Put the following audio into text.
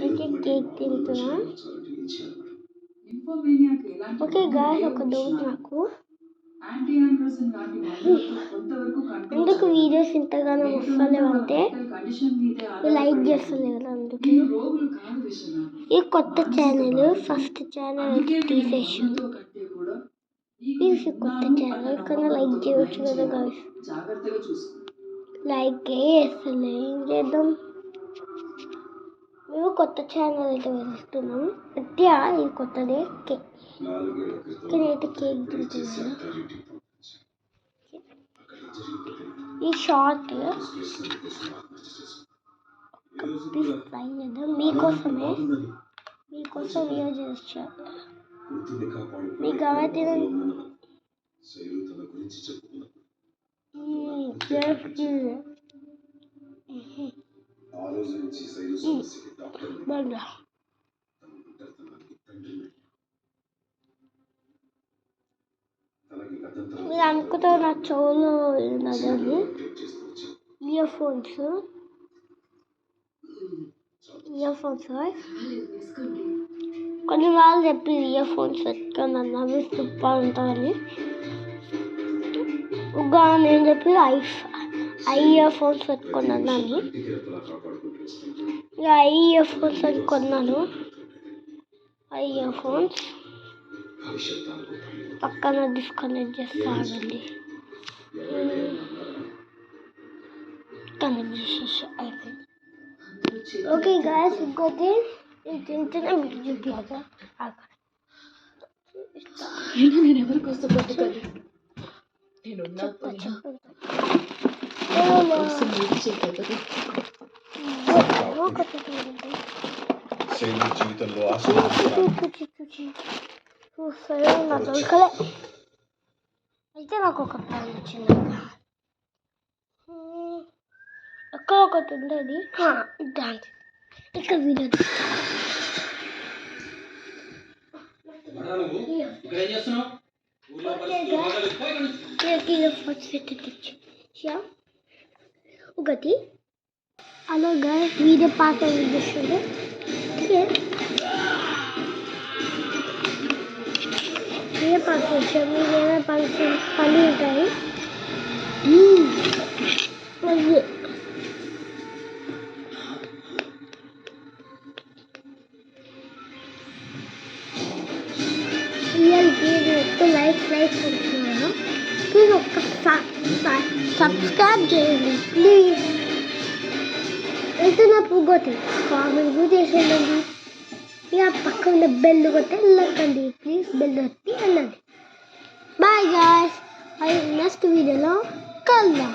అయితే కేక్ తింటున్నా. Okay guys, ఒక డౌట్ నాకు, ఎందుకు వీడియోస్ ఇంతగానో వస్తలేవంటే లైక్ చేస్తలేరు. అందుకే ఈ కొత్త ఛానల్, ఫస్ట్ ఛానల్ తీసేసాను. ప్లీజ్ కొత్త ఛానల్ కన్నా లైక్ చేయవచ్చు కదా గాయ్స్. లైక్ చేస్తలే, ఏం చేద్దాం. మేము కొత్త ఛానల్ అయితే వెళ్తున్నాం. అట్లా ఇది కొత్తదే కేక్. నేనైతే కేక్ తింటున్నాను. ఈ షార్ట్ ట్రై చేద్దాం. మీకోసం వీడియో చేస్తాను. మీకు కాబట్టి మీరు అనుకుంటా నా చెవులో ఉన్నదని ఇయర్ ఫోన్స్ కొన్ని వాళ్ళు చెప్పి ఇయర్ ఫోన్స్ పెట్టుకొని అవి సూపర్ ఉంటాయని. నేను చెప్పి ఇయర్ ఫోన్స్ పెట్టుకున్నాను అని. ఇయర్ ఫోన్స్ అని కొన్నాను. ఇయర్ ఫోన్స్ పక్కన డిస్కనెక్ట్ చేస్తానండి. కనెక్ట్ చేసేసా, అయిపోయింది. ఓకే గాయ్స్, ఇంకోటి నేను తింటున్నా, మీకు చూపించాక నేను ఎవరి కోసం పట్టుకోలేదు. అయితే నాకు ఒక ప్లాన్ వచ్చింది. ఎక్కడ ఒకటి ఉండేది దాంట్లో ఇక్కడ వీడియో ఒకటి అలాగా వీడియో పాత చూపిస్తుంది. వీడియో పాత వచ్చాము. ఏమైనా పని ఉంటాయి. లైక్ అంటున్నాను. ప్లీజ్ ఒక్క సబ్స్క్రైబ్ చేయండి ప్లీజ్. వెళ్తున్న పువ్వుతి కామెంట్ చేసేయండి. ఇక పక్కన బెల్ కొట్టి వెళ్ళకండి ప్లీజ్. బెల్ కొట్టి వెళ్ళండి. బాయ్ గాయ్స్, నెక్స్ట్ వీడియోలో కలుద్దాం.